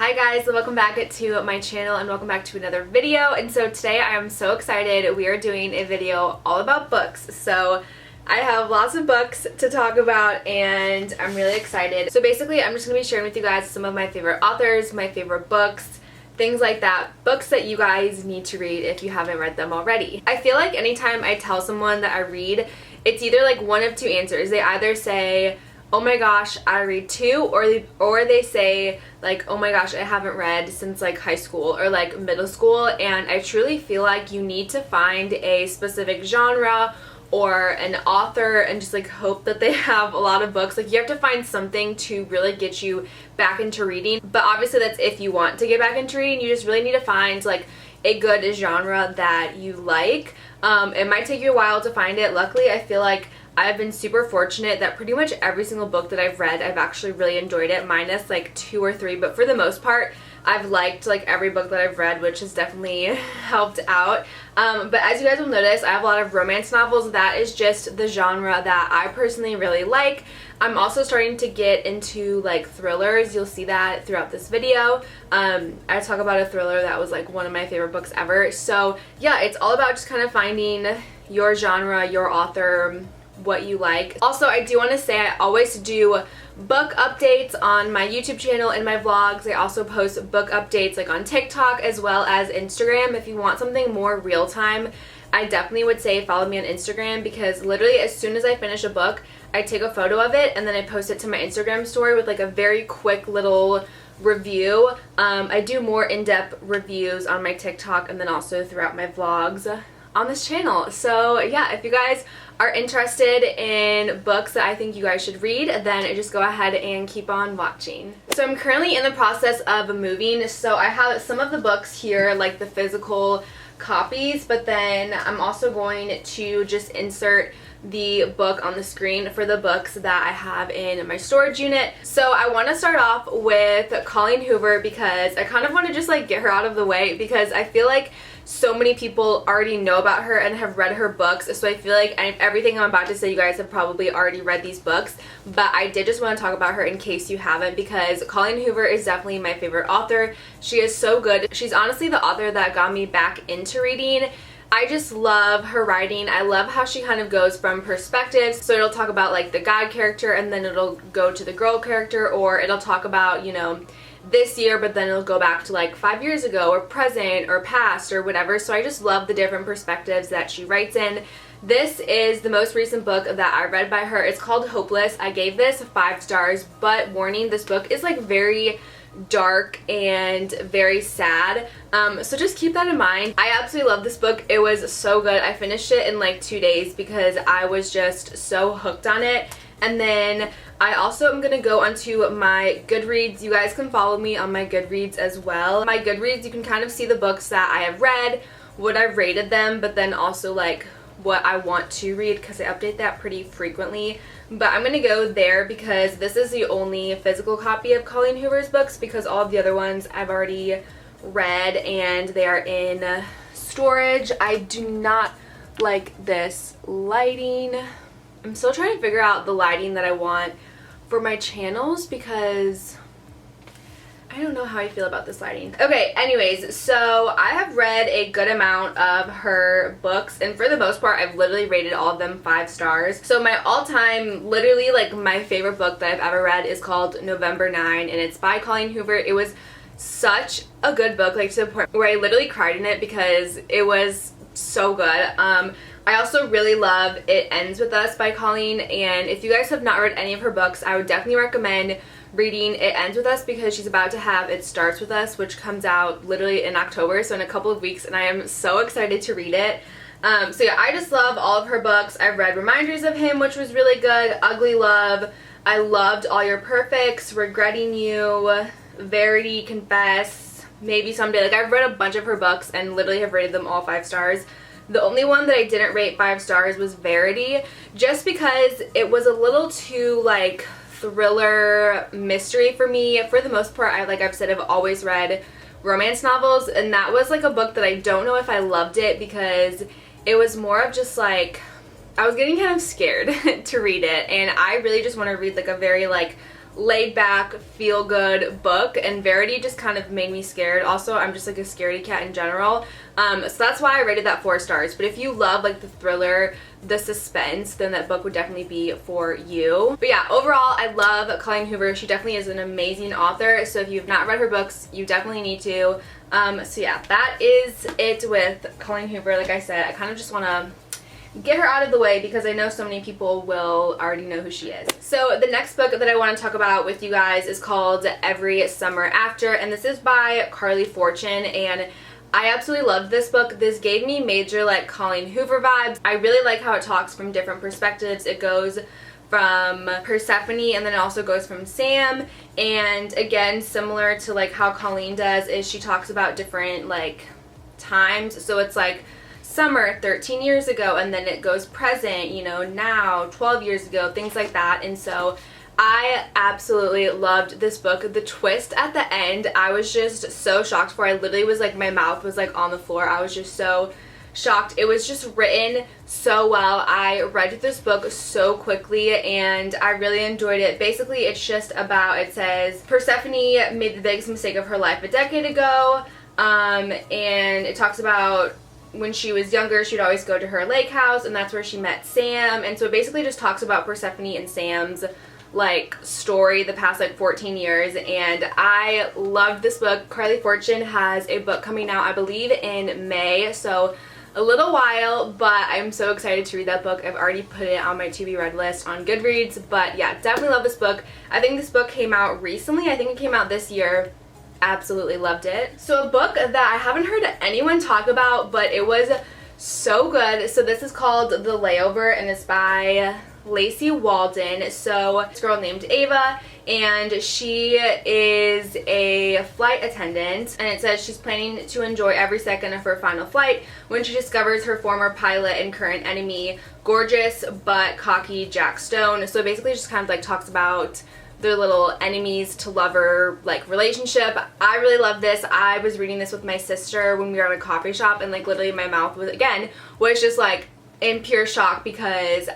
Hi guys, welcome back to my channel and welcome back to another video. And so today I am so excited. We are doing a video all about books. So I have lots of books to talk about and I'm really excited. So basically I'm just going to be sharing with you guys some of my favorite authors, my favorite books, things like that. Books that you guys need to read if you haven't read them already. I feel like anytime I tell someone that I read, it's either like one of two answers. They either say, oh my gosh, I read too, or they say like, oh my gosh, I haven't read since like high school or like middle school. And I truly feel like you need to find a specific genre or an author and just like hope that they have a lot of books. Like you have to find something to really get you back into reading. But obviously that's if you want to get back into reading. You just really need to find like a good genre that you like. It might take you a while to find it. Luckily, I feel like I've been super fortunate that pretty much every single book that I've read, I've actually really enjoyed it, minus like 2 or 3, but for the most part, I've liked like every book that I've read, which has definitely helped out. But as you guys will notice, I have a lot of romance novels. That is just the genre that I personally really like. I'm also starting to get into like thrillers. You'll see that throughout this video. I talk about a thriller that was like one of my favorite books ever. So yeah, it's all about just kind of finding your genre, your author, what you like. Also, I do want to say I always do book updates on my YouTube channel and my vlogs. I also post book updates like on TikTok as well as Instagram. If you want something more real time, I definitely would say follow me on Instagram, because literally as soon as I finish a book, I take a photo of it and then I post it to my Instagram story with like a very quick little review. I do more in-depth reviews on my TikTok and then also throughout my vlogs on this channel. So yeah, if you guys are interested in books that I think you guys should read, then just go ahead and keep on watching. So I'm currently in the process of moving, so I have some of the books here, like the physical copies, but then I'm also going to just insert the book on the screen for the books that I have in my storage unit. So I want to start off with Colleen Hoover because I kind of want to just like get her out of the way, because I feel like so many people already know about her and have read her books. So I feel like everything I'm about to say, you guys have probably already read these books, but I did just want to talk about her in case you haven't, because Colleen Hoover is definitely my favorite author. She is so good. She's honestly the author that got me back into reading. I just love her writing. I love how she kind of goes from perspectives. So it'll talk about like the guy character and then it'll go to the girl character, or it'll talk about, you know, this year, but then it'll go back to like 5 years ago or present or past or whatever. So I just love the different perspectives that she writes in. This is the most recent book that I read by her. It's called Hopeless. I gave this 5 stars, but warning, this book is like very dark and very sad, so just keep that in mind. I absolutely love this book. It was so good. I finished it in like 2 days because I was just so hooked on it. And then I also am going to go onto my Goodreads. You guys can follow me on my Goodreads as well. My Goodreads, you can kind of see the books that I have read, what I've rated them, but then also like what I want to read, because I update that pretty frequently. But I'm going to go there because this is the only physical copy of Colleen Hoover's books, because all of the other ones I've already read and they are in storage. I do not like this lighting. I'm still trying to figure out the lighting that I want for my channels, because I don't know how I feel about this lighting. Okay, anyways, so I have read a good amount of her books, and for the most part, I've literally rated all of them 5 stars. So my all-time, literally like my favorite book that I've ever read is called November 9, and it's by Colleen Hoover. It was such a good book, like to the point where I literally cried in it because it was so good. I also really love It Ends With Us by Colleen, and if you guys have not read any of her books, I would definitely recommend reading It Ends With Us, because she's about to have It Starts With Us, which comes out literally in October, so in a couple of weeks, and I am so excited to read it. So yeah, I just love all of her books. I've read Reminders of Him, which was really good, Ugly Love, I loved All Your Perfects, Regretting You, Verity, Confess, Maybe Someday. Like, I've read a bunch of her books and literally have rated them all 5 stars. The only one that I didn't rate 5 stars was Verity, just because it was a little too like thriller mystery for me. For the most part, like I've said, I've always read romance novels, and that was like a book that I don't know if I loved it, because it was more of just like, I was getting kind of scared to read it, and I really just want to read like a very like laid back, feel good book, and Verity just kind of made me scared. Also, I'm just like a scaredy cat in general, so that's why I rated that 4 stars. But if you love like the thriller, the suspense, then that book would definitely be for you. But yeah, overall I love Colleen Hoover. She definitely is an amazing author, so if you've not read her books, you definitely need to. So yeah, that is it with Colleen Hoover. Like I said, I kind of just want to get her out of the way because I know so many people will already know who she is. So the next book that I want to talk about with you guys is called Every Summer After, and this is by Carly Fortune, and I absolutely loved this book. This gave me major like Colleen Hoover vibes. I really like how it talks from different perspectives. It goes from Persephone and then it also goes from Sam, and again, similar to like how Colleen does, is she talks about different like times. So it's like summer 13 years ago, and then it goes present, you know, now 12 years ago, things like that. And so I absolutely loved this book. The twist at the end, I was just so shocked for. I literally was like, my mouth was like on the floor. I was just so shocked. It was just written so well. I read this book so quickly and I really enjoyed it. Basically, it's just about, it says Persephone made the biggest mistake of her life a decade ago, and it talks about when she was younger, she'd always go to her lake house, and that's where she met Sam. And so it basically just talks about Persephone and Sam's like story the past like 14 years, and I loved this book. Carly Fortune has a book coming out, I believe, in May, so a little while, but I'm so excited to read that book. I've already put it on my to be read list on Goodreads. But yeah, definitely love this book. I think this book came out recently. I think it came out this year. Absolutely loved it. So a book that I haven't heard anyone talk about, but it was so good. So this is called The Layover, and it's by Lacey Walden. So this girl named Ava, and she is a flight attendant, and it says she's planning to enjoy every second of her final flight when she discovers her former pilot and current enemy, gorgeous but cocky Jack Stone. So basically just kind of like talks about their little enemies to lover like relationship. I really love this. I was reading this with my sister when we were at a coffee shop, and like literally my mouth was just like in pure shock because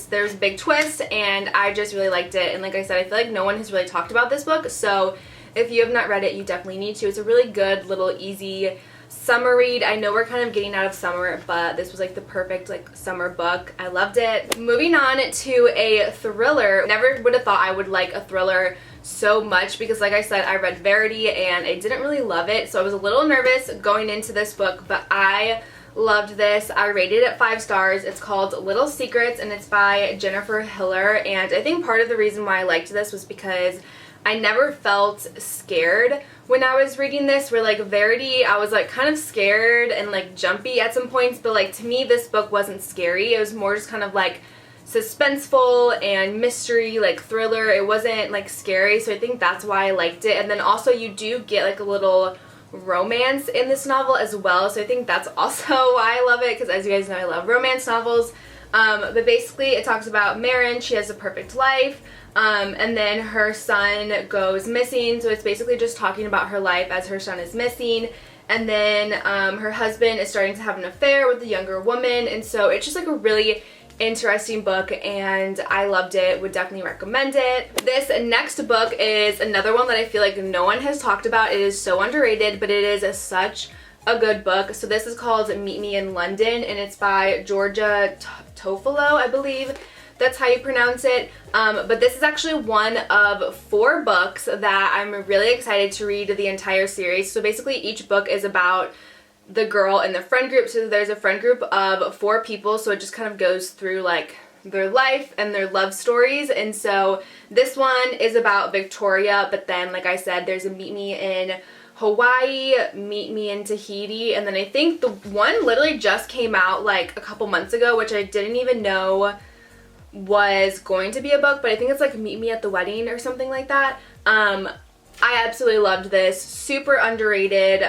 there's a big twist, and I just really liked it. And like I said, I feel like no one has really talked about this book, so if you have not read it, you definitely need to. It's a really good little easy summer read. I know we're kind of getting out of summer, but this was like the perfect like summer book. I loved it. Moving on to a thriller. Never would have thought I would like a thriller so much because like I said, I read Verity and I didn't really love it, so I was a little nervous going into this book, but I loved this. I rated it 5 stars. It's called Little Secrets, and it's by Jennifer Hiller, and I think part of the reason why I liked this was because I never felt scared when I was reading this, where like Verity, I was like kind of scared and like jumpy at some points, but like to me this book wasn't scary. It was more just kind of like suspenseful and mystery, like thriller. It wasn't like scary, so I think that's why I liked it. And then also you do get like a little romance in this novel as well, so I think that's also why I love it, because as you guys know, I love romance novels. But basically it talks about Marin. She has a perfect life, and then her son goes missing, so it's basically just talking about her life as her son is missing. And then her husband is starting to have an affair with a younger woman, and so it's just like a really interesting book, and I loved it. Would definitely recommend it. This next book is another one that I feel like no one has talked about. It is so underrated, but it is such a good book. So this is called Meet Me in London, and it's by Georgia Tofolo, I believe that's how you pronounce it. But this is actually one of 4 books that I'm really excited to read the entire series. So basically each book is about the girl and the friend group. So there's a friend group of 4 people, so it just kind of goes through like their life and their love stories. And so this one is about Victoria, but then like I said, there's a Meet Me in Hawaii, Meet Me in Tahiti, and then I think the one literally just came out like a couple months ago, which I didn't even know was going to be a book, but I think it's like Meet Me at the Wedding or something like that. I absolutely loved this. Super underrated.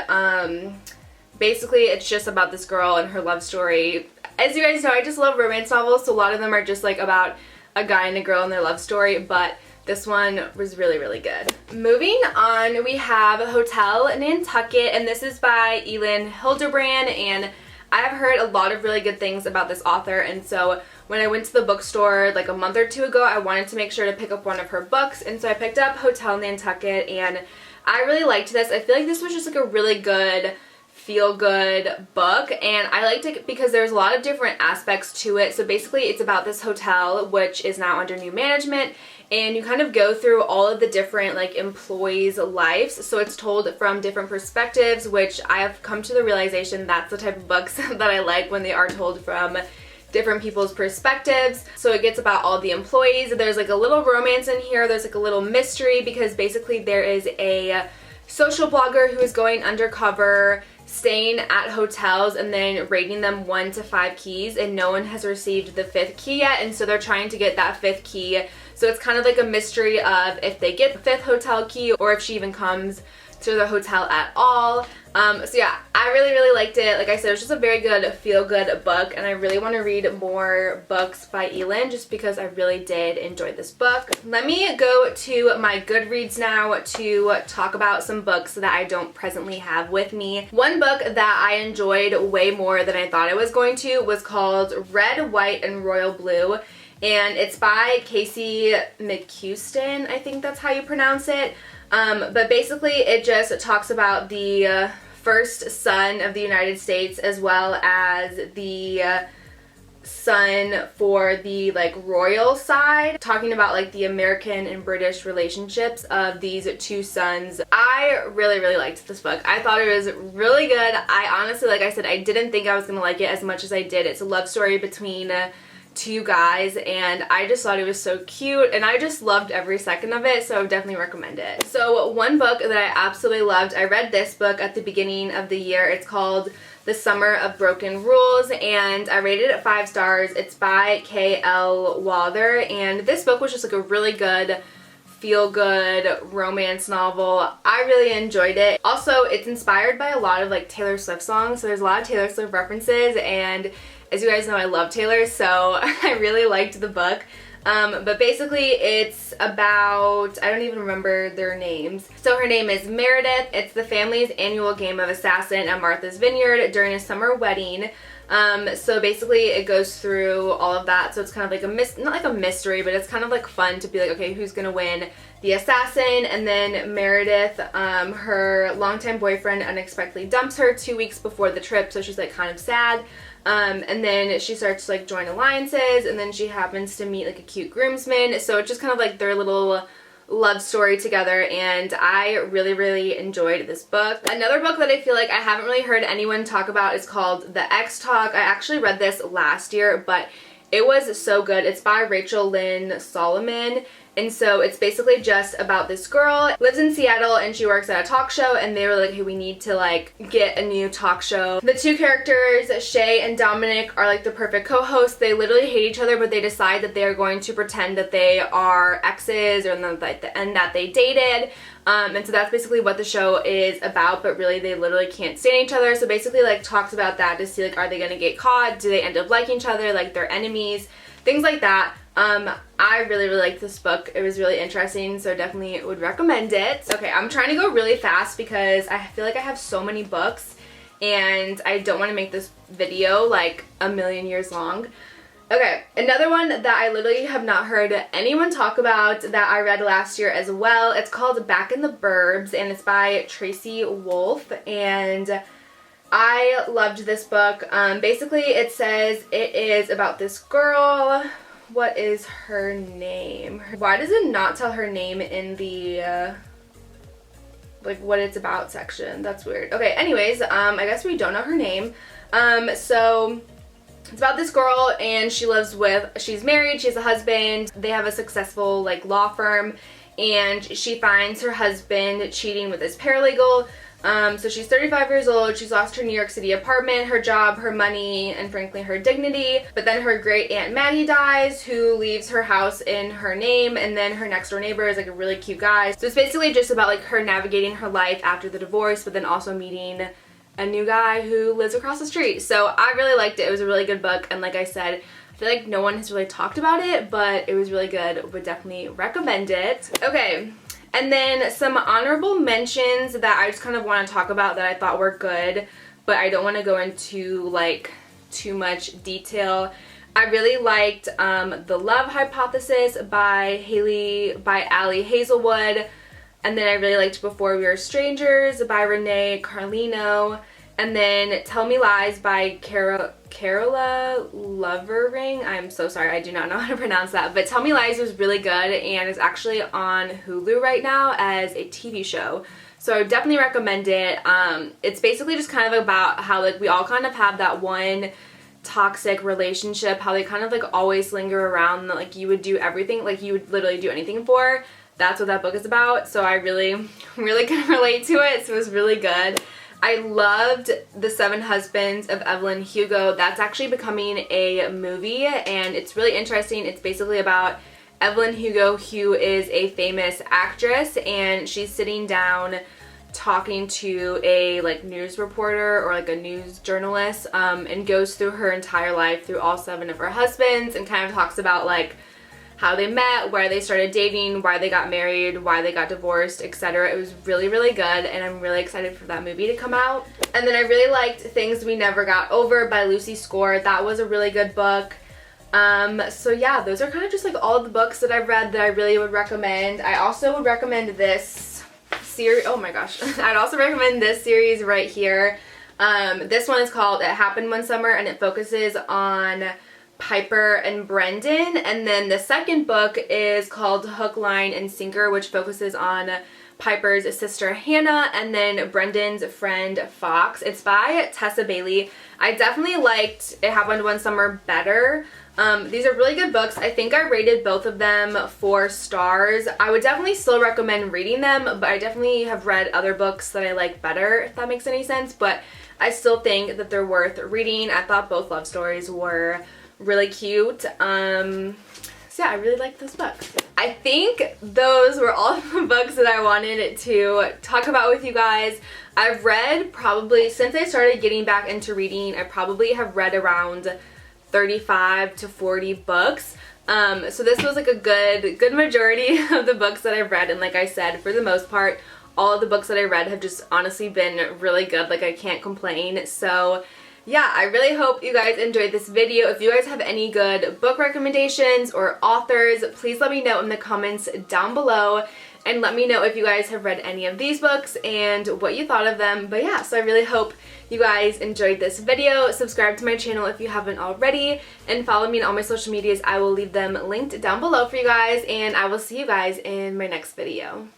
Basically it's just about this girl and her love story. As you guys know, I just love romance novels, so a lot of them are just like about a guy and a girl and their love story, but this one was really, really good. Moving on, we have Hotel Nantucket, and this is by Elin Hilderbrand, and I have heard a lot of really good things about this author, and so when I went to the bookstore like a month or two ago, I wanted to make sure to pick up one of her books, and so I picked up Hotel Nantucket, and I really liked this. I feel like this was just like a really good feel-good book, and I liked it because there's a lot of different aspects to it. So basically it's about this hotel which is now under new management, and you kind of go through all of the different like employees' lives. So it's told from different perspectives, which I have come to the realization that's the type of books that I like, when they are told from different people's perspectives. So it gets about all the employees. There's like a little romance in here. There's like a little mystery, because basically there is a social blogger who is going undercover, staying at hotels and then rating them 1 to 5 keys, and no one has received the 5th key yet, and so they're trying to get that 5th key. So it's kind of like a mystery of if they get the 5th hotel key, or if she even comes to the hotel at all. So yeah, I really liked it. Like I said, it was just a very good feel-good book, and I really want to read more books by Elin just because I really did enjoy this book. Let me go to my Goodreads now to talk about some books that I don't presently have with me. One book that I enjoyed way more than I thought I was going to was called Red, White, and Royal Blue, and it's by Casey McCuiston, I think that's how you pronounce it. But basically it just talks about the first son of the United States, as well as the son for the like royal side, talking about like the American and British relationships of these two sons. I really liked this book. I thought it was really good. I honestly, like I said, I didn't think I was gonna like it as much as I did. It's a love story between two guys, and I just thought it was so cute, and I just loved every second of it, so I would definitely recommend it. So one book that I absolutely loved, I read this book at the beginning of the year. It's called The Summer of Broken Rules, and I rated it 5 stars. It's by K.L. Walther, and this book was just like a really good feel-good romance novel. I really enjoyed it. Also, it's inspired by a lot of like Taylor Swift songs, so there's a lot of Taylor Swift references, and as you guys know, I love Taylor, so I really liked the book. But basically it's about, I don't even remember their names. So her name is Meredith. It's the family's annual game of assassin at Martha's Vineyard during a summer wedding. So basically it goes through all of that. So it's kind of like not like a mystery, but it's kind of like fun to be like, okay, who's gonna win the assassin? And then Meredith, her longtime boyfriend unexpectedly dumps her 2 weeks before the trip, so she's like kind of sad. And then she starts to like join alliances, and then she happens to meet like a cute groomsman. So it's just kind of like their little love story together, and I really enjoyed this book. Another book that I feel like I haven't really heard anyone talk about is called The X Talk. I actually read this last year, but it was so good. It's by Rachel Lynn Solomon. And so it's basically just about this girl, lives in Seattle, and she works at a talk show, and they were like, hey, we need to like get a new talk show. The two characters, Shay and Dominic, are like the perfect co-hosts. They literally hate each other, but they decide that they are going to pretend that they are exes, or that they dated. And so that's basically what the show is about, but really they literally can't stand each other. So basically like talks about that to see like, are they gonna get caught? Do they end up liking each other? Like they're enemies? Things like that. I really liked this book. It was really interesting, so definitely would recommend it. Okay, I'm trying to go really fast because I feel like I have so many books and I don't want to make this video like a million years long. Okay, another one that I literally have not heard anyone talk about that I read last year as well. It's called Back in the Burbs, and it's by Tracy Wolff, and I loved this book. Basically it says it is about this girl. What is her name? Why does it not tell her name in the like what it's about section? That's weird. Okay, anyways, I guess we don't know her name. So it's about this girl, and she's married, she has a husband, they have a successful like law firm, and she finds her husband cheating with his paralegal. So she's 35 years old, she's lost her New York City apartment, her job, her money, and frankly her dignity. But then her great aunt Maddie dies, who leaves her house in her name, and then her next door neighbor is like a really cute guy. So it's basically just about like her navigating her life after the divorce, but then also meeting a new guy who lives across the street. So I really liked it. It was a really good book, and like I said, I feel like no one has really talked about it, but it was really good. Would definitely recommend it. Okay. And then some honorable mentions that I just kind of want to talk about that I thought were good, but I don't want to go into like too much detail. I really liked The Love Hypothesis by Ali Hazelwood. And then I really liked Before We Were Strangers by Renee Carlino. And then Tell Me Lies by Carola Lovering. I'm so sorry, I do not know how to pronounce that. But Tell Me Lies was really good and is actually on Hulu right now as a TV show. So I would definitely recommend it. It's basically just kind of about how like we all kind of have that one toxic relationship, how they kind of like always linger around, that like you would do everything, like you would literally do anything for. That's what that book is about. So I really can relate to it. So it was really good. I loved The 7 Husbands of Evelyn Hugo. That's actually becoming a movie and it's really interesting. It's basically about Evelyn Hugo, who is a famous actress, and she's sitting down talking to a like news reporter or like a news journalist, and goes through her entire life through all 7 of her husbands and kind of talks about like how they met, where they started dating, why they got married, why they got divorced, etc. It was really good and I'm really excited for that movie to come out. And then I really liked Things We Never Got Over by Lucy Score. That was a really good book. So yeah, those are kind of just like all of the books that I've read that I really would recommend. I also would recommend this series. Oh my gosh. I'd also recommend this series right here. This one is called It Happened One Summer and it focuses on Piper and Brendan, and then the second book is called Hook, Line, and Sinker, which focuses on Piper's sister Hannah and then Brendan's friend Fox. It's by Tessa Bailey. I definitely liked It Happened One Summer better. These are really good books. I think I rated both of them 4 stars. I would definitely still recommend reading them, but I definitely have read other books that I like better, if that makes any sense, but I still think that they're worth reading. I thought both love stories were really cute. So yeah, I really like those books. I think those were all the books that I wanted to talk about with you guys. I've read probably, since I started getting back into reading, I probably have read around 35 to 40 books. So this was like a good majority of the books that I've read, and like I said, for the most part, all of the books that I read have just honestly been really good. Like I can't complain. So yeah, I really hope you guys enjoyed this video. If you guys have any good book recommendations or authors, please let me know in the comments down below and let me know if you guys have read any of these books and what you thought of them. But yeah, so I really hope you guys enjoyed this video. Subscribe to my channel if you haven't already and follow me on all my social medias. I will leave them linked down below for you guys, and I will see you guys in my next video.